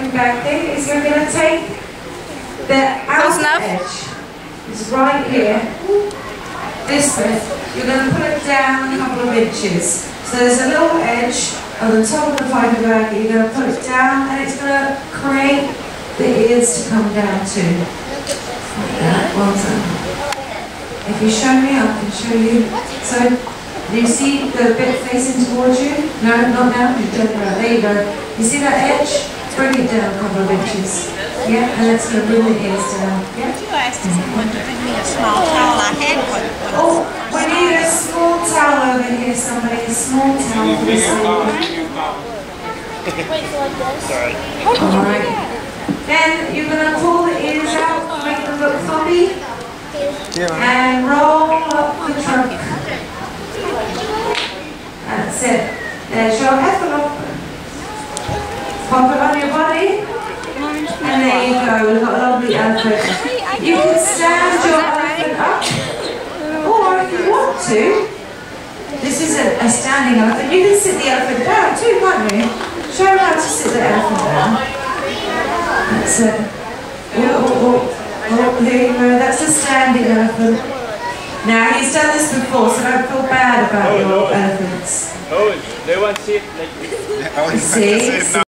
pointing back thing is you're going to take the outer edge. It's right here. This bit. You're going to put it down a couple of inches. So there's a little edge on the top of the fiberback. You're going to put it down, and it's going to create the ears to come down to. Like that. Well done. If you show me, I can show you. So, do you see the bit facing towards you? No, not now. You turn around. There you go. You see that edge? Bring it down a couple of inches. Yeah, and that's going to bring the ears down. Yeah. You asked someone to bring me a small towel. I had one. Oh, we need a small towel over here. Somebody, a small towel for this lady. Wait, so like this? Sorry. All right. Then you're going to pull the ears out, make them look funny, and roll up the trunk. That's it. There's your envelope. Pop it on your body, and there you go. We've got a lovely elephant. You can stand your elephant up, or if you want to, this is a standing elephant. You can sit the elephant down too, can't you? Show them how to sit the elephant down. That's it. Oh, there you go. That's a standing elephant. Now, he's done this before, so don't feel bad about your elephants. Oh, they want to see it like this. See?